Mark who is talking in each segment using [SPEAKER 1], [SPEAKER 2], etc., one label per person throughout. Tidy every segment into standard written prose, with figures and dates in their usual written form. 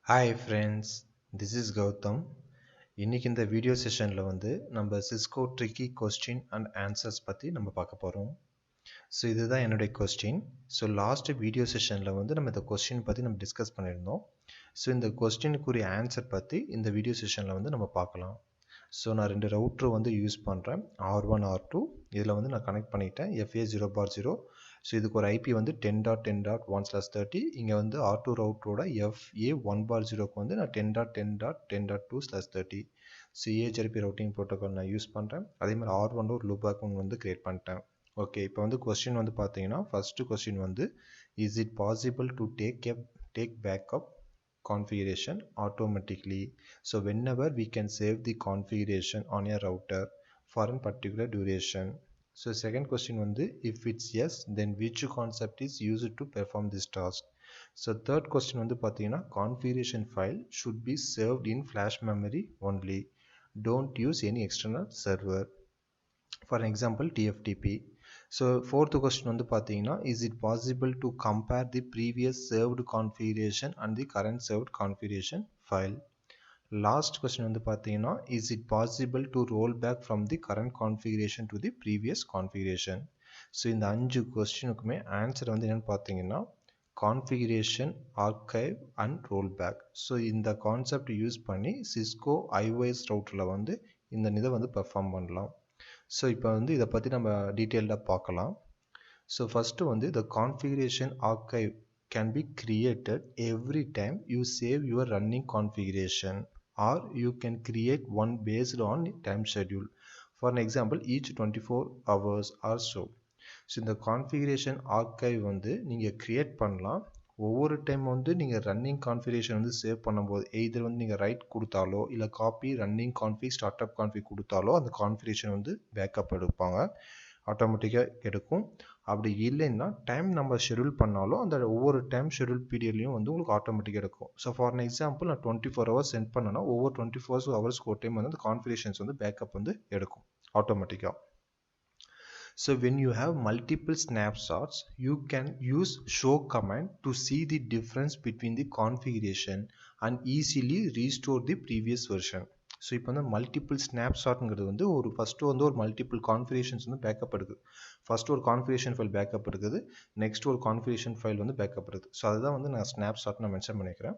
[SPEAKER 1] Hi friends, this is Gautam. இன்னைக்கு இந்த video செஷனில் நம்ம Cisco tricky question and answers பற்றி நம்ம பார்க்க போகிறோம். ஸோ இதுதான் என்னுடைய கொஸ்டின். ஸோ லாஸ்ட் வீடியோ செஷனில் நம்ம இந்த கொஸ்டின் பற்றி நம்ம டிஸ்கஸ் பண்ணியிருந்தோம். ஸோ இந்த கொஸ்டினுக்குரிய ஆன்சர் பற்றி இந்த வீடியோ செஷனில் நம்ம பார்க்கலாம். ஸோ நான் ரெண்டு ரவுட்ரு யூஸ் பண்ணுறேன், R1 R2. இதில் நான் கனெக்ட் பண்ணிட்டேன் FA0/0. ஸோ இதுக்கு ஒரு IP 10.10.1/30. இங்கே R2 ரவுட்டரோட FA1/0க்கு நான் 10.10.10.2/30. ஸோ AHRP ரவுட்டிங் ப்ரோட்டோகால் நான் யூஸ் பண்ணுறேன். அதே மாதிரி R1 ஒரு லூப் பேக் கிரியேட் பண்ணிட்டேன். ஓகே, இப்போ கொஸ்டின் பார்த்தீங்கன்னா first question is it possible to take backup configuration automatically? So whenever we can save the configuration on a router for a particular duration. So second question if it's yes, then which concept is used to perform this task? So third question pathina configuration file should be saved in flash memory only, don't use any external server, for example TFTP. So fourth question pathina is it possible to compare the previous served configuration and the current served configuration file? Last question pathina is it possible to roll back from the current configuration to the previous configuration? So in the 5 questionukume answer enna pathina configuration, archive and rollback. So in the concept use panni Cisco iOS router la இந்த இதை perform பண்ணலாம். So இப்போ இதை பற்றி நம்ம டீட்டெயில்டாக பார்க்கலாம். So first the configuration archive can be created every time you save your running configuration, or you can create one based on time schedule. For an example, each 24 hours or so. So இந்த configuration archive நீங்கள் create பண்ணலாம். ஒவ்வொரு time நீங்கள் running configuration save பண்ணும்போது either நீங்கள் write கொடுத்தாலோ இல்லை copy running config startup config கொடுத்தாலோ அந்த கான்ஃபிகரேஷன் பேக்கப் எடுப்பாங்க, ஆட்டோமேட்டிக்காக எடுக்கும். அப்படி இல்லைன்னா டைம் நம்ம ஷெடியூல் பண்ணாலும் அந்த ஒவ்வொரு டைம் ஷெடியூல் பீரியட்லையும் உங்களுக்கு ஆட்டோமேட்டிக்காக எடுக்கும். ஸோ ஃபார் அன் எக்ஸாம்பிள் நான் 24 hours சென்ட் பண்ணேன்னா ஒவ்வொரு 24 ஹவர்ஸ்க்கு ஒரு டைம் அந்த கான்ஃபிகரேஷன்ஸ் பேக்கப் எடுக்கும் ஆட்டோமேட்டிக்காக. So when you have multiple snapshots, you can use show command to see the difference between the configuration and easily restore the previous version. So இப்போ multiple snapshotங்கிறது ஒரு first ஒரு multiple configurations பேக்கப் எடுக்குது. First ஒரு configuration file backup எடுக்குது, next ஒரு configuration file backup எடுக்குது. So அதுதான் நான் snapshot நான் மென்ஷன் பண்ணிக்கிறேன்.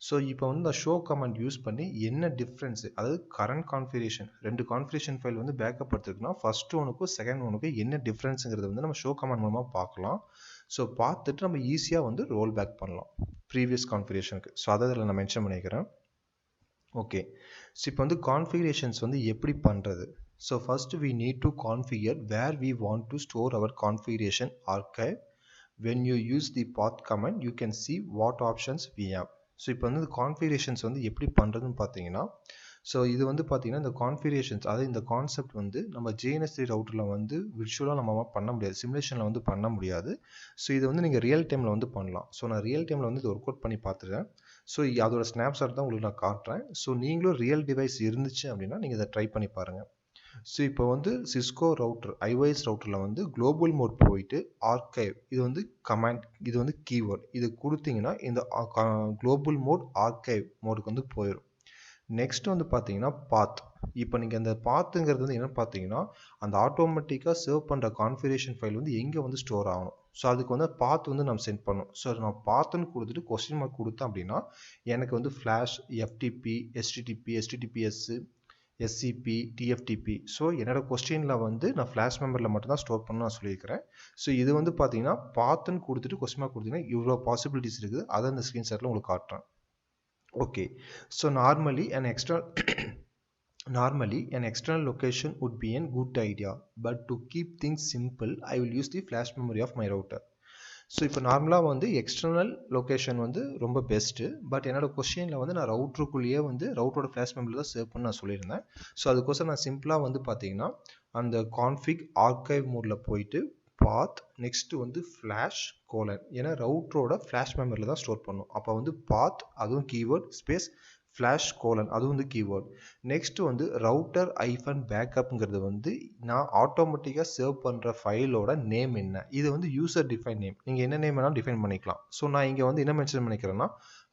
[SPEAKER 1] ஸோ இப்போ இந்த ஷோ கமாண்ட் யூஸ் பண்ணி என்ன டிஃப்ரென்ஸ், அதாவது கரண்ட் கான்ஃபிகரேஷன் ரெண்டு கான்ஃபிகரேஷன் ஃபைல் பேக்கப் எடுத்துருக்குன்னா ஃபர்ஸ்ட் ஒனுக்கும் செகண்ட் ஒனுக்கும் என்ன டிஃப்ரென்ஸுங்கிறது நம்ம ஷோ கமாண்ட் மூலமாக பார்க்கலாம். ஸோ பார்த்துட்டு நம்ம ஈஸியாக ரோல் பேக் பண்ணலாம் ப்ரீவியஸ் கான்ஃபிகரேஷனுக்கு. ஸோ அதை இதில் நான் மென்ஷன் பண்ணிக்கிறேன். ஓகே, ஸோ இப்போ கான்ஃபிகரேஷன்ஸ் எப்படி பண்ணுறது? So first we need to configure where we want to store our configuration archive. When you use the path command, you can see what options we have. So இப்போ இந்த configurations எப்படி பண்ணுறதுன்னு பார்த்தீங்கன்னா, so இது பார்த்தீங்கன்னா இந்த கான்ஃபிகரேஷன்ஸ், அதாவது இந்த கான்செப்ட் நம்ம JNS3 ரவுட்டரில் விர்ச்சுவலாக நம்ம பண்ண முடியாது, சிமுலேஷனில் பண்ண முடியாது. ஸோ இது நீங்கள் ரியல் டைமில் பண்ணலாம். ஸோ நான் ரியல் டைமில் இது ஒர்க் அவுட் பண்ணி பார்த்துருக்கேன். ஸோ அதோட ஸ்னாப்ஷாட் தான் உங்களுக்கு நான் காட்டுறேன். ஸோ நீங்களும் ரியல் டிவைஸ் இருந்துச்சு அப்படின்னா நீங்கள் இதை ட்ரை பண்ணி பாருங்கள். ஸோ இப்போ சிஸ்கோ ரவுட்டர் iOS ரவுட்டரில் குளோபல் மோட் போயிட்டு ஆர்கைவ், இது கமாண்ட், இது கீவேர்ட், இது கொடுத்தீங்கன்னா இந்த குளோபல் மோட் ஆர்கைவ் மோடுக்கு போயிடும். நெக்ஸ்ட் பார்த்தீங்கன்னா பாத். இப்போ நீங்கள் அந்த பாத்துங்கிறது என்ன பார்த்தீங்கன்னா அந்த ஆட்டோமேட்டிக்காக சர்வ் பண்ணுற கான்ஃபிகரேஷன் ஃபைல் எங்கே ஸ்டோர் ஆகணும். ஸோ அதுக்கு பாத் நம்ம சென்ட் பண்ணணும். ஸோ நான் பாத்துன்னு கொடுத்துட்டு கொஸ்டின் மார்க் கொடுத்தேன் அப்படின்னா எனக்கு flash, FTP, HTTP, HTTPS, SCP, TFTP. So என்னோட கொஸ்டினில் நான் ஃப்ளாஷ் மெமரியில் மட்டும்தான் ஸ்டோர் பண்ண நான் சொல்லியிருக்கிறேன். ஸோ இது பார்த்தீங்கன்னா பாத்துன்னு கொடுத்துட்டு கொஸ்டின் மார்க் கொடுத்தீங்கன்னா இவ்வளோ பாசிபிலிட்டிஸ் இருக்குது. அதை இந்த ஸ்க்ரீன்ஷாட்டில் உங்களுக்கு காட்டுறேன். Okay, so normally an external location would be a good idea, but to keep things simple, I will use the flash memory of my router. So இப்போ நார்மலாக எக்ஸ்டர்னல் லொக்கேஷன் ரொம்ப பெஸ்ட்டு. பட் என்னோட கொஸ்டினில் நான் ரவுட்டருக்குள்ளேயே ரவுட்டரோட ஃப்ளாஷ் மெமரியில் தான் save பண்ண நான் சொல்லியிருந்தேன். ஸோ அதுக்கோசம் நான் சிம்பிளாக பார்த்தீங்கன்னா அந்த கான்ஃபிக் ஆர்கைவ் மோடில் போயிட்டு பாத், நெக்ஸ்ட் ஃப்ளாஷ் கோலன், ஏன்னா ரவுட்டரோட ஃப்ளாஷ் மெமரியில் தான் ஸ்டோர் பண்ணும். அப்போ பாத், அதுவும் கீவேர்ட், ஸ்பேஸ் ஃப்ளாஷ் கோலன், அது கீவேர்ட். நெக்ஸ்ட் ரவுட்டர் ஐஃபன் பேக்கப்ங்கிறது நான் ஆட்டோமேட்டிக்காக சேவ் பண்ணுற ஃபைலோட நேம் என்ன, இது யூசர் டிஃபைன் நேம். நீங்கள் என்ன நேம் வேணாலும் டிஃபைன் பண்ணிக்கலாம். ஸோ நான் இங்கே என்ன மென்ஷன் பண்ணிக்கிறேன்னா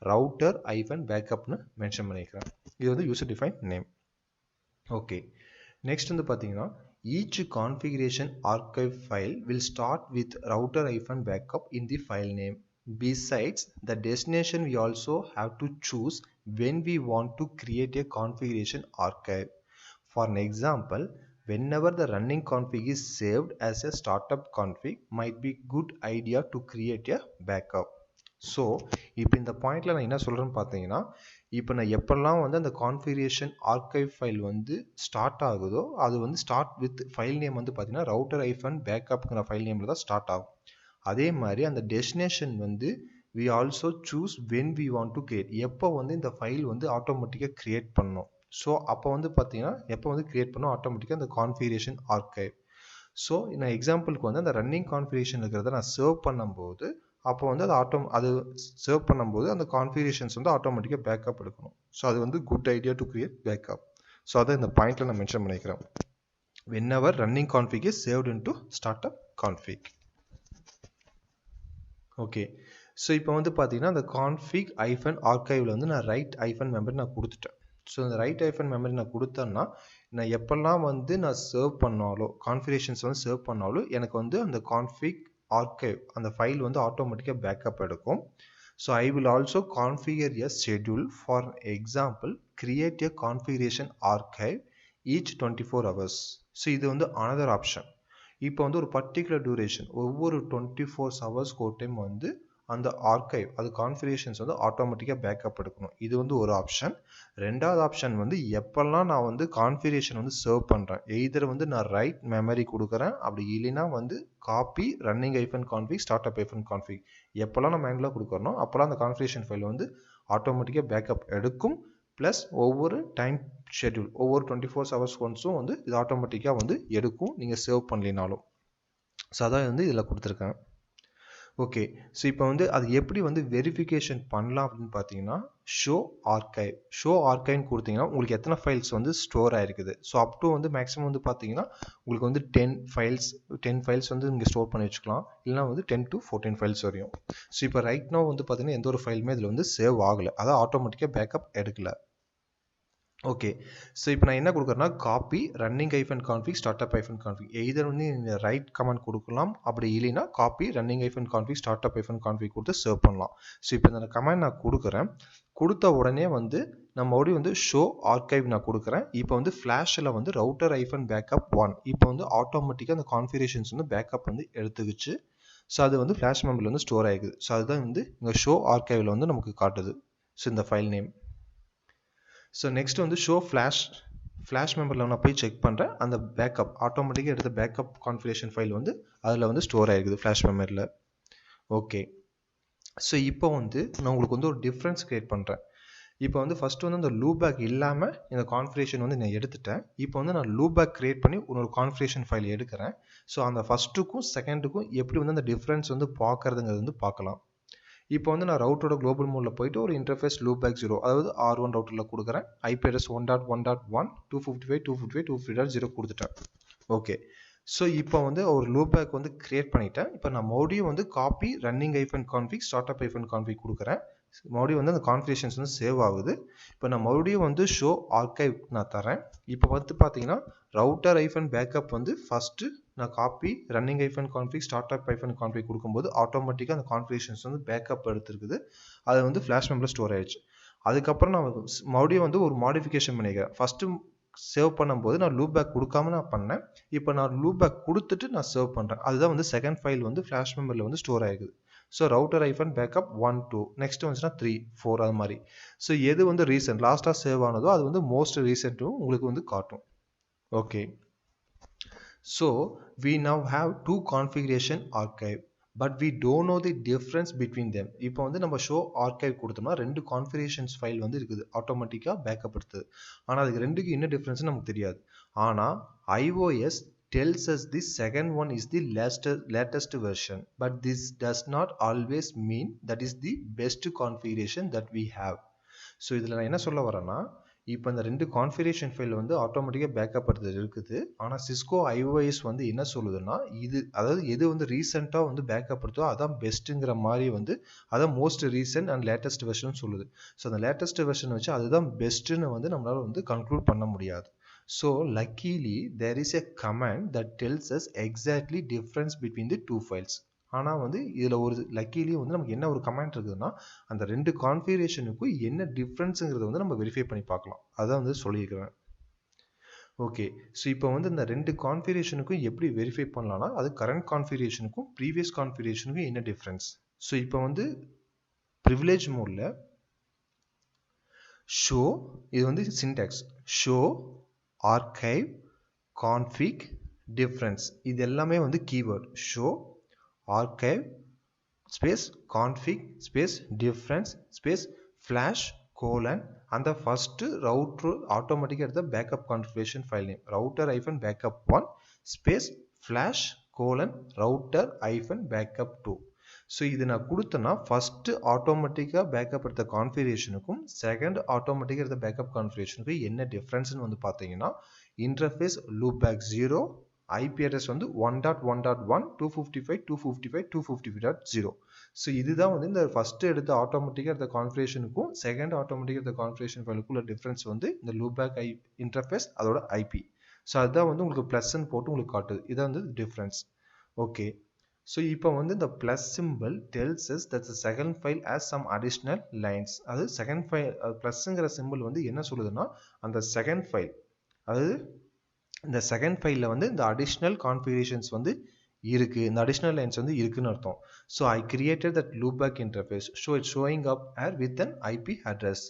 [SPEAKER 1] router hyphen backup னு மென்ஷன் பண்ணிக்கிறேன். இது வந்து user defined name. Okay. Next வந்து பாத்தீங்கன்னா each configuration archive file will start with router hyphen backup in the file name. Besides the destination, we also have to choose when we want to create a configuration archive. For an example, whenever the running config is saved as a startup config, might be good idea to create a backup. So இப்போ இந்த பாயிண்ட்ல நான் என்ன சொல்றேன்னு பார்த்தீங்கன்னா, இப்போ நான் எப்பெல்லாம் வந்து அந்த கான்ஃபிகரேஷன் ஆர்கைவ் ஃபைல் வந்து ஸ்டார்ட் ஆகுதோ அது வந்து ஸ்டார்ட் வித் ஃபைல் நேம் வந்து பார்த்தீங்கன்னா ரவுட்டர் ஐஃபன் பேக்கப்ங்கிற ஃபைல் நேமில் தான் ஸ்டார்ட் ஆகும். அதே மாதிரி அந்த டெஸ்டினேஷன் வந்து we also choose when we want to create, எப்போ வந்து இந்த ஃபைல் வந்து ஆட்டோமேட்டிக்காக கிரியேட் பண்ணணும். ஸோ அப்போ வந்து பார்த்தீங்கன்னா எப்போ வந்து கிரியேட் பண்ணணும் ஆட்டோமேட்டிக்காக அந்த கான்ஃபிகரேஷன் ஆர்கைவ். ஸோ நான் எக்ஸாம்பிளுக்கு வந்து அந்த ரன்னிங் கான்ஃபிகரேஷன் இருக்கிறத நான் சர்வ் பண்ணும்போது அப்போ வந்து அது சர்வ் பண்ணும்போது அந்த கான்ஃபிகரேஷன்ஸ் வந்து ஆட்டோமேட்டிக்காக பேக்கப் எடுக்கணும். ஸோ அது வந்து good idea to create backup. So அதை இந்த பாயிண்ட்ல நான் மென்ஷன் பண்ணிக்கிறேன். whenever running config is saved into startup config. Okay, so இப்போ வந்து பார்த்தீங்கன்னா அந்த கான்ஃபிக் ஐஃபன் ஆர்கைவில் வந்து நான் ரைட் ஐஃபன் மெமரி நான் கொடுத்துட்டேன். ஸோ அந்த ரைட் ஐஃபன் மெமரி நான் கொடுத்தேன்னா நான் எப்பெல்லாம் வந்து நான் சர்வ் பண்ணாலோ கான்ஃபிகரேஷன்ஸ் வந்து சர்வ் பண்ணாலும் எனக்கு வந்து அந்த கான்ஃபிக் ஆர்கைவ் அந்த ஃபைல் வந்து ஆட்டோமேட்டிக்காக பேக்கப் எடுக்கும். So I will also configure a schedule. For example, create a configuration archive each 24 hours. So இது வந்து அனதர் ஆப்ஷன். இப்போ வந்து ஒரு பர்டிகுலர் டியூரேஷன் ஒவ்வொரு 24 ஹவர்ஸ்க்கு ஒரு டைம் வந்து அந்த ஆர்கைவ் அது கான்ஃபிகரேஷன்ஸ் வந்து ஆட்டோமேட்டிக்காக பேக்கப் எடுக்கணும். இது வந்து ஒரு ஆப்ஷன். ரெண்டாவது ஆப்ஷன் வந்து எப்பெல்லாம் நான் வந்து கான்ஃபிகரேஷன் வந்து சர்வ் பண்ணுறேன், எய்தர் வந்து நான் ரைட் மெமரி கொடுக்குறேன், அப்படி இல்லைன்னா வந்து copy running hyphen config startup hyphen config எப்போல்லாம் நான் மேனுவலாக கொடுக்குறோம் அப்போல்லாம் அந்த கான்ஃபிகரேஷன் ஃபைல் வந்து ஆட்டோமேட்டிக்காக பேக்கப் எடுக்கும். ப்ளஸ் ஒவ்வொரு டைம் ஷெட்யூல் ஒவ்வொரு 24 ஹவர்ஸ் ஒன்ஸும் வந்து இது ஆட்டோமேட்டிக்காக வந்து எடுக்கும் நீங்கள் சேவ் பண்ணலினாலும். ஸோ அதான் வந்து இதில் கொடுத்துருக்கேன். ஓகே, ஸோ இப்போ வந்து அது எப்படி வந்து வெரிஃபிகேஷன் பண்ணலாம் அப்படின்னு பார்த்தீங்கன்னா ஷோ ஆர்கைவ்னு கொடுத்தீங்கன்னா உங்களுக்கு எத்தனை ஃபைல்ஸ் வந்து ஸ்டோர் ஆகிருக்குது. ஸோ அப் டு வந்து மேக்ஸிமம் வந்து பார்த்தீங்கன்னா உங்களுக்கு வந்து 10 ஃபைல்ஸ் வந்து இங்கே ஸ்டோர் பண்ணி வச்சுக்கலாம், இல்லைனா வந்து 10 to 14 ஃபைல்ஸ் வரையும். ஸோ இப்போ ரைட் நோ வந்து பார்த்தீங்கன்னா எந்த ஒரு ஃபைலுமே இதில் வந்து சேவ் ஆகலை, அதாவது ஆட்டோமேட்டிக்காக பேக்கப் எடுக்கல. ஓகே, ஸோ இப்போ நான் என்ன கொடுக்குறேன்னா copy running hyphen config startup hyphen config either வந்து நீங்கள் ரைட் கமெண்ட் கொடுக்கலாம், அப்படி இல்லைன்னா copy running hyphen config startup hyphen config கொடுத்து சர்வ் பண்ணலாம். ஸோ இப்போ இந்த கமெண்ட் நான் கொடுக்குறேன், கொடுத்த உடனே வந்து நான் மறுபடியும் வந்து ஷோ ஆர்கைவ் நான் கொடுக்குறேன். இப்போ வந்து ஃப்ளாஷில் வந்து ரவுட்டர் ஐஃபன் பேக்கப் 1 இப்போ வந்து ஆட்டோமேட்டிக்காக அந்த கான்ஃபிகரேஷன்ஸ் வந்து பேக்கப் வந்து எடுத்துக்கிச்சு. ஸோ அது வந்து ஃப்ளாஷ் மெமரியில் வந்து ஸ்டோர் ஆகிக்குது. ஸோ அதுதான் வந்து இங்கே ஷோ ஆர்கைவில் வந்து நமக்கு காட்டுது. ஸோ இந்த ஃபைல் நேம். ஸோ நெக்ஸ்ட் வந்து ஷோ ஃப்ளாஷ் மெமரியில் நான் போய் செக் பண்ணுறேன், அந்த பேக்கப் ஆட்டோமேட்டிக்காக எடுத்த பேக்கப் கான்ஃபிகரேஷன் ஃபைல் வந்து அதில் வந்து ஸ்டோர் ஆகிருக்குது ஃப்ளாஷ் மெமரியில். ஓகே, ஸோ இப்போ வந்து நான் உங்களுக்கு வந்து ஒரு டிஃப்ரென்ஸ் க்ரியேட் பண்ணுறேன். இப்போ வந்து ஃபஸ்ட்டு வந்து அந்த லூபேக் இல்லாமல் இந்த கான்ஃபிகரேஷன் வந்து நான் எடுத்துட்டேன். இப்போ வந்து நான் லூபேக் க்ரியேட் பண்ணி ஒரு கான்ஃபிகரேஷன் ஃபைல் எடுக்கிறேன். ஸோ அந்த ஃபஸ்ட்டுக்கும் செகண்டுக்கும் எப்படி வந்து அந்த டிஃப்ரென்ஸ் வந்து பார்க்குறதுங்கிறது வந்து பார்க்கலாம். இப்போ வந்து நான் ரவுட்டரோட குளோபல் மோடில் போயிட்டு ஒரு இன்டர்ஃபேஸ் லூபேக் 0 அதாவது R1 ரவுட்டரில் கொடுக்குறேன். ஐபி அட்ரஸ் 1.1.1 255.255.250.0 கொடுத்துட்டேன். ஓகே, ஸோ இப்போ வந்து ஒரு லூபேக் வந்து கிரியேட் பண்ணிட்டேன். இப்போ நான் மறுபடியும் வந்து copy running hyphen config startup hyphen config கொடுக்குறேன். மறுபடியும் வந்து அந்த கான்ஃபிகரேஷன்ஸ் வந்து சேவ் ஆகுது. இப்போ நான் மறுபடியும் வந்து ஷோ ஆர்கைவ் நான் தரேன். இப்போ வந்து பார்த்தீங்கன்னா ரவுட்டர் ஐஃபன் பேக்கப் வந்து ஃபஸ்ட்டு நான் copy running hyphen config startup hyphen config கொடுக்கும்போது ஆட்டோமேட்டிக்காக அந்த கான்ஃபிகரேஷன்ஸ் வந்து பேக்கப் எடுத்துருக்குது. அது வந்து ஃப்ளாஷ் மெமரியில் ஸ்டோர் ஆயிடுச்சு. அதுக்கப்புறம் நான் மறுபடியும் வந்து ஒரு மாடிஃபிகேஷன் பண்ணிக்கிறேன். ஃபஸ்ட்டு சேவ் பண்ணும்போது நான் லூப் பேக் கொடுக்காம நான் பண்ணேன். இப்போ நான் லூப் பேக் கொடுத்துட்டு நான் சேவ் பண்ணுறேன். அதுதான் வந்து செகண்ட் ஃபைல் வந்து ஃப்ளாஷ் மெமரியில் வந்து ஸ்டோர் ஆகிருக்குது. ஸோ ரவுட்டர் ஐஃபன் பேக்கப் 1 2 நெக்ஸ்ட் வந்துச்சுன்னா 3 4 அது மாதிரி. ஸோ எது வந்து ரீசெண்ட் லாஸ்ட்டாக சேவ் ஆனதோ அது வந்து மோஸ்ட் ரீசெண்ட்டும் உங்களுக்கு வந்து காட்டும். Okay, so we now have two configuration archive but we don't know the difference between them. இப்போ வந்து நம்ம show archive கொடுத்தோம்னா ரெண்டு configurations file வந்து இருக்குது ஆட்டோமேட்டிக்காக பேக்கப் எடுத்தது. ஆனால் அதுக்கு ரெண்டுக்கு என்ன டிஃப்ரென்ஸ் நமக்கு தெரியாது. ஆனால் iOS tells us the second one is the latest version, but this does not always mean that is the best configuration that we have. So இதில் நான் என்ன சொல்ல வரேன்னா இப்போ இந்த ரெண்டு கான்ஃபிகரேஷன் ஃபைல் வந்து ஆட்டோமேட்டிக்காக பேக்கப் எடுத்து இருக்குது. ஆனால் சிஸ்கோ ஐஓஎஸ் வந்து என்ன சொல்லுதுன்னா, இது அதாவது எது வந்து ரீசெண்டாக வந்து பேக்கப் எடுத்தோ அதான் பெஸ்ட்டுங்கிற மாதிரி வந்து அதான் most recent and latest version சொல்லுது. ஸோ அந்த லேட்டஸ்ட் வெர்ஷன் வச்சு அதுதான் பெஸ்ட்டுன்னு வந்து நம்மளால் வந்து கன்க்ளூட் பண்ண முடியாது. So luckily there is a command that tells us exactly difference between the two files. ஆனால் வந்து இதில் ஒரு லக்கிலி வந்து நமக்கு என்ன ஒரு கமெண்ட் இருக்குதுன்னா, அந்த ரெண்டு கான்ஃபிகரேஷனுக்கும் என்ன டிஃப்ரென்ஸுங்கிறத வந்து நம்ம வெரிஃபை பண்ணி பார்க்கலாம். அதான் வந்து சொல்லியிருக்கிறேன். ஓகே, ஸோ இப்போ வந்து இந்த ரெண்டு கான்ஃபிகரேஷனுக்கும் எப்படி வெரிஃபை பண்ணலாம்னா, அது கரண்ட் கான்ஃபிகரேஷனுக்கும் ப்ரீவியஸ் கான்ஃபிகரேஷனுக்கும் என்ன டிஃப்ரென்ஸ். ஸோ இப்போ வந்து ப்ரிவிலேஜ் மோடில் ஷோ, இது வந்து syntax show archive config difference, இது எல்லாமே வந்து keyword. Show archive space config space difference space flash colon and the first router automatic at the backup configuration file name router hyphen backup 1 space flash colon router hyphen backup 2. So இது நான் கொடுத்தேன்னா first ஆட்டோமேட்டிக்காக backup எடுத்த கான்ஃபிகரேஷனுக்கும் second ஆட்டோமேட்டிக்காக எடுத்த backup கான்ஃபிகரேஷனுக்கும் என்ன டிஃப்ரென்ஸ்னு வந்து பார்த்தீங்கன்னா, interface loop back 0, IP address வந்து 1.1.1 255.255.255.0. ஸோ இதுதான் வந்து இந்த ஃபர்ஸ்ட் எடுத்த ஆட்டோமேட்டிக்காக எடுத்த கான்ஃபிகரேஷனுக்கும் செகண்ட் ஆட்டோமேட்டிக்காக எடுத்த கான்ஃபிகரேஷன் ஃபைலுக்குள்ள டிஃப்ரென்ஸ் வந்து இந்த லூப் பேக் இன்டர்ஃபேஸ் அதோட ஐபி. ஸோ அதுதான் வந்து உங்களுக்கு ப்ளஸ்ன்னு போட்டு உங்களுக்கு காட்டுது. இதான் வந்து டிஃப்ரென்ஸ். ஓகே, so இப்போ வந்து the plus symbol tells us that the second file has some additional lines. அது second file plusங்கிற symbol வந்து என்ன சொல்லுதுன்னா, அந்த second file அதாவது இந்த second fileல வந்து இந்த additional configurations வந்து இருக்கு, இந்த additional lines வந்து இருக்குன்னு அர்த்தம். So I created that loopback interface, so it's showing up here with an IP address.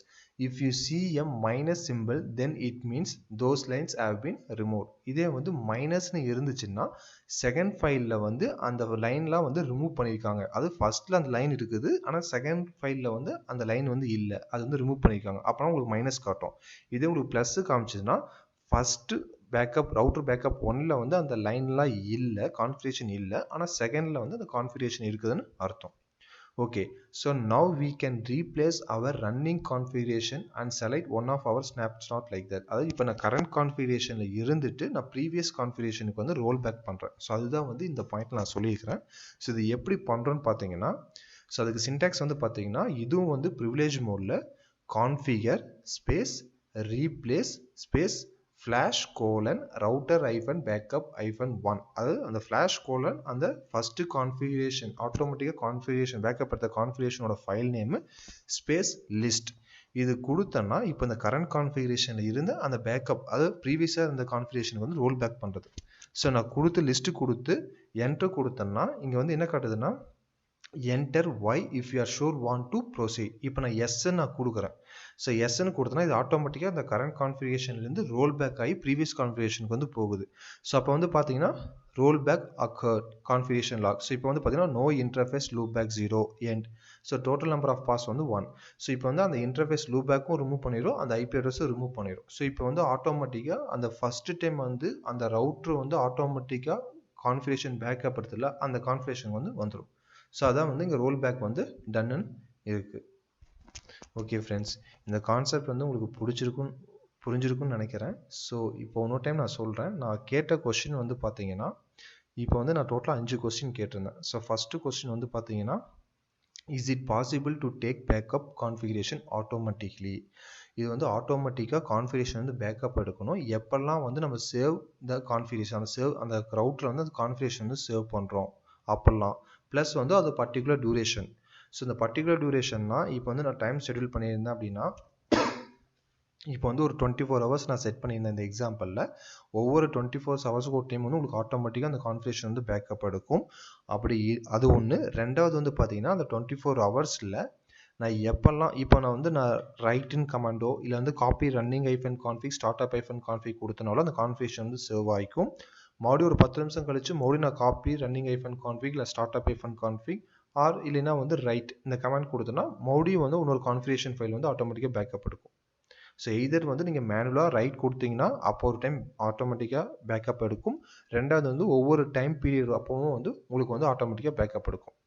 [SPEAKER 1] If you see a minus symbol, then it means those lines have been removed. இதே வந்து மைனஸ்னு இருந்துச்சுன்னா second ஃபைலில் வந்து அந்த லைன்லாம் வந்து ரிமூவ் பண்ணியிருக்காங்க. அது ஃபர்ஸ்ட்டில் அந்த லைன் இருக்குது, ஆனால் செகண்ட் ஃபைலில் வந்து அந்த லைன் வந்து இல்லை, அது வந்து ரிமூவ் பண்ணியிருக்காங்க. அப்புறம் உங்களுக்கு மைனஸ் காட்டும். இதே உங்களுக்கு ப்ளஸ் காமிச்சதுன்னா ஃபர்ஸ்ட்டு பேக்கப் ரவுட்டர் பேக்கப் 1ல் வந்து அந்த லைன்லாம் இல்லை, கான்ஃபிகரேஷன் இல்லை, ஆனால் செகண்டில் வந்து அந்த கான்ஃபிகரேஷன் இருக்குதுன்னு அர்த்தம். Okay, so now we can replace our running configuration and select one of our snapshot like that. அதாவது இப்போ நான் current configurationல இருந்துட்டு நான் previous configurationக்கு வந்து roll back பண்ணுறேன். ஸோ அதுதான் வந்து இந்த பாயிண்ட்ல நான் சொல்லியிருக்கிறேன். ஸோ இது எப்படி பண்ணுறோன்னு பார்த்தீங்கன்னா, ஸோ அதுக்கு சின்டாக்ஸ் வந்து பார்த்தீங்கன்னா, இதுவும் வந்து ப்ரிவிலேஜ் மோடில் configure space replace space flash colon router hyphen backup hyphen 1. அதாவது அந்த flash colon அந்த first configuration automatic configuration backup எடுத்த configurationோட file name space list. இது கொடுத்தனா இப்போ இந்த current configurationல இருந்து அந்த backup அதாவது previously இந்த configuration வந்து roll back பண்றது. ஸோ நான் கொடுத்து லிஸ்ட் கொடுத்து enter கொடுத்தனா இங்க வந்து என்ன காட்டுதுன்னா, enter y if you are sure want to proceed. இப்போ நான் yes நான் கொடுக்குறேன். ஸோ எஸ்ன்னு கொடுத்தனா இது ஆட்டோமேட்டிக்காக இந்த கரண்ட் கான்ஃபிகரேஷன்லேருந்து ரோல் பேக் ஆகி ப்ரீவியஸ் கான்ஃபிகரேஷனுக்கு வந்து போகுது. ஸோ அப்போ வந்து பார்த்தீங்கன்னா roll back occurred configuration log. So இப்போ வந்து பார்த்தீங்கன்னா no interface loop back 0 end. So total number of pass வந்து 1. ஸோ இப்போ வந்து அந்த இன்டர்ஃபேஸ் லூப் பேக்கும் ரிமூவ் பண்ணிடும், அந்த ஐபி அட்ரஸும் ரிமூவ் பண்ணிடும். ஸோ இப்போ வந்து ஆட்டோமேட்டிக்காக அந்த ஃபர்ஸ்ட் டைம் வந்து அந்த ரவுட்ரு வந்து ஆட்டோமேட்டிக்காக கான்ஃபிகரேஷன் பேக்கப் எடுத்துல அந்த கான்ஃபிகரேஷன் வந்து வந்துடும். ஸோ அதான் வந்து இங்கே ரோல் பேக் வந்து டன்னு இருக்குது. ஓகே ஃப்ரெண்ட்ஸ், இந்த கான்செப்ட் வந்து உங்களுக்கு புரிஞ்சிருக்குன்னு நினைக்கிறேன். ஸோ இப்போ இன்னொரு டைம் நான் சொல்கிறேன். நான் கேட்ட கொஸ்டின் வந்து பார்த்தீங்கன்னா, இப்போ வந்து நான் டோட்டலாக 5 கொஸ்டின் கேட்டிருந்தேன். ஸோ ஃபஸ்ட்டு கொஸ்டின் வந்து பார்த்தீங்கன்னா, is it possible to take backup configuration automatically. இது வந்து ஆட்டோமேட்டிக்காக கான்ஃபிகரேஷன் வந்து பேக்கப் எடுக்கணும் எப்பெல்லாம் வந்து நம்ம சேவ் த கான்ஃபிகரேஷன் அந்த ரவுட்டரில் வந்து அந்த கான்ஃபிகரேஷன் வந்து சேவ் பண்ணுறோம் அப்போல்லாம். ப்ளஸ் வந்து அது பர்டிகுலர் டியூரேஷன். ஸோ இந்த பர்டிகுலர் டியூரேஷன்னா இப்போ வந்து நான் டைம் ஷெட்யூல் பண்ணியிருந்தேன் அப்படின்னா, இப்போ வந்து ஒரு 24 ஹவர்ஸ் நான் செட் பண்ணியிருந்தேன் இந்த எக்ஸாம்பிளில். ஒவ்வொரு 24 ஹவர்ஸுக்கு ஒரு டைம் வந்து உங்களுக்கு ஆட்டோமேட்டிக்காக அந்த கான்ஃபிகரேஷன் வந்து பேக்கப் எடுக்கும். அப்படி அது ஒன்று. ரெண்டாவது வந்து பார்த்தீங்கன்னா, அந்த 24 ஹவர்ஸில் நான் எப்பெல்லாம் இப்போ நான் வந்து ரைட் இன் கமாண்டோ இல்லை வந்து copy running hyphen config startup hyphen config கொடுத்தனால அந்த கான்ஃபிகரேஷன் வந்து சேவ் ஆகிக்கும். மறுபடியும் ஒரு 10 நிமிஷம் கழிச்சு மறுபடியும் நான் காப்பி ரன்னிங் ஐஃபன் கான்ஃபிக் இல்லை start up hyphen config R இல்லைனா வந்து ரைட் இந்த கமாண்ட் கொடுத்தோன்னா மறுபடியும் வந்து இன்னொரு கான்ஃபிகரேஷன் ஃபைல் வந்து ஆட்டோமேட்டிக்காக பேக்கப் எடுக்கும். ஸோ எய்தர் வந்து நீங்கள் மேனுவலாக ரைட் கொடுத்தீங்கன்னா அப்போ ஒரு டைம் ஆட்டோமேட்டிக்காக பேக்கப் எடுக்கும். ரெண்டாவது வந்து ஒவ்வொரு டைம் பீரியட் அப்போவும் வந்து உங்களுக்கு வந்து ஆட்டோமேட்டிக்காக பேக்கப் எடுக்கும்.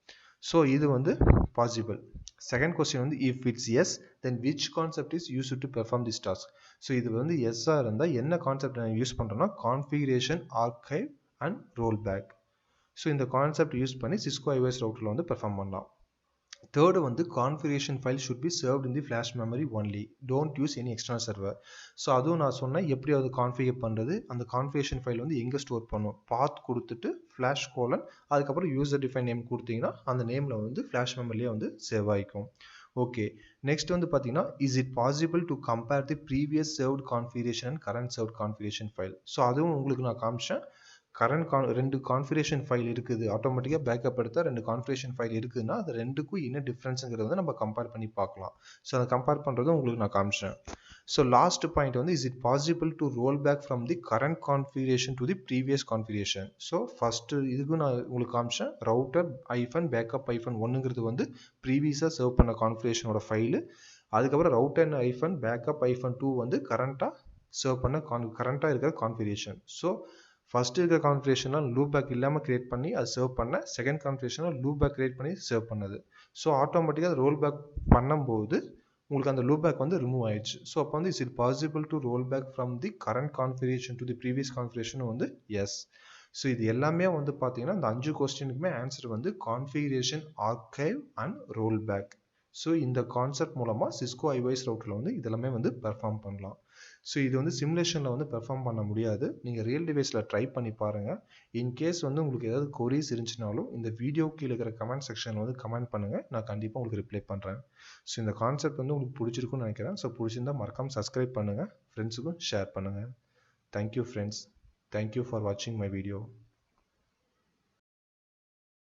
[SPEAKER 1] ஸோ இது வந்து பாசிபிள். Second question வந்து if it's yes then which concept is used to perform this task. So இது வந்து எஸ்ஸாக இருந்தால் என்ன கான்செப்ட் நான் யூஸ் பண்ணுறேன்னா configuration archive and roll back. So இந்த கான்செப்ட் யூஸ் பண்ணி சிஸ்கோ ஐஓஎஸ் ரவுட்டரில் வந்து பெர்ஃபார்ம் பண்ணலாம். தேர்டு வந்து configuration file should be served in the flash memory only, don't use any external server. So அதுவும் நான் சொன்னேன் எப்படி அது கான்ஃபிகர் பண்ணுறது. அந்த கான்ஃபிகரேஷன் ஃபைல் வந்து எங்கே ஸ்டோர் பண்ணும், பாத் கொடுத்துட்டு ஃப்ளாஷ் கோலன் அதுக்கப்புறம் யூசர் டிஃபைன் நேம் கொடுத்தீங்கன்னா அந்த நேமில் வந்து ஃப்ளாஷ் மெமரிலேயே வந்து சேவ் ஆகிக்கும். ஓகே, நெக்ஸ்ட் வந்து பார்த்தீங்கன்னா is it possible to compare the previous served configuration and current served configuration file. So அதுவும் உங்களுக்கு நான் காமிச்சேன். ரெண்டு கான்ஃபிகரேஷன் ஃபைல் இருக்குது, ஆட்டோமேட்டிக்காக பேக்கப் எடுத்தால் ரெண்டு கான்ஃபிகரேஷன் ஃபைல் இருக்குதுன்னா அது ரெண்டுக்கும் என்ன டிஃப்ரென்ஸுங்கிறத வந்து நம்ம கம்பேர் பண்ணி பார்க்கலாம். ஸோ அதை கம்பேர் பண்ணுறதும் உங்களுக்கு நான் காமிச்சேன். ஸோ லாஸ்ட் பாயிண்ட் வந்து is it possible to roll back from the current configuration to the previous configuration. So first இதுக்கும் நான் உங்களுக்கு காமிச்சேன். ரவுட்டர் ஐஃபன் பேக்கப் ஐஃபன் ஒன்றுங்கிறது வந்து ப்ரீவியஸாக சர்வ் பண்ண கான்ஃபிகரேஷனோட ஃபைலு. அதுக்கப்புறம் ரவுட்டர் ஐஃபன் பேக்கப் ஐஃபன் 2 வந்து கரண்ட்டாக சர்வ் பண்ண கரண்ட்டாக இருக்கிற கான்ஃபிகரேஷன். ஸோ ஃபஸ்ட்டு இருக்கிற கான்ஃபிகரேஷனால் லூப் பேக் இல்லாமல் கிரியேட் பண்ணி அது சர்வ் பண்ண, செகண்ட் கான்ஃபிகரேஷனால் லூப் பேக் கிரியேட் பண்ணி சர்வ் பண்ணது. ஸோ ஆட்டோமேட்டிக்காக அது ரோல் பேக் பண்ணும்போது உங்களுக்கு அந்த லூப் பேக் வந்து ரிமூவ் ஆயிடுச்சு. ஸோ அப்போ வந்து is it possible to roll back from the current configuration to the previous configuration வந்து எஸ். ஸோ இது எல்லாமே வந்து பார்த்தீங்கன்னா இந்த 5 கொஸ்டினுக்குமே ஆன்சர் வந்து configuration archive and roll back. So இந்த கான்செப்ட் மூலமாக சிஸ்கோ ஐஓஎஸ் ரவுட்டரில் வந்து இதெல்லாமே வந்து பெர்ஃபார்ம் பண்ணலாம். ஸோ இது வந்து சிமுலேஷனில் வந்து பெர்ஃபார்ம் பண்ண முடியாது, நீங்கள் ரியல் டிவைஸில் ட்ரை பண்ணி பாருங்கள். இன்கேஸ் வந்து உங்களுக்கு ஏதாவது கொரீஸ் இருந்துச்சுனாலும் இந்த வீடியோ கீழே இருக்கிற கமெண்ட் செக்ஷனில் வந்து கமெண்ட் பண்ணுங்கள், நான் கண்டிப்பாக உங்களுக்கு ரிப்ளை பண்ணுறேன். ஸோ இந்த கான்செப்ட் வந்து உங்களுக்கு பிடிச்சிருக்குன்னு நினைக்கிறேன். ஸோ பிடிச்சிருந்தா மறக்காமல் சப்ஸ்கிரைப் பண்ணுங்கள், ஃப்ரெண்ட்ஸுக்கும் ஷேர் பண்ணுங்கள். தேங்க்யூ ஃப்ரெண்ட்ஸ், தேங்க்யூ ஃபார் வாட்சிங் மை வீடியோ.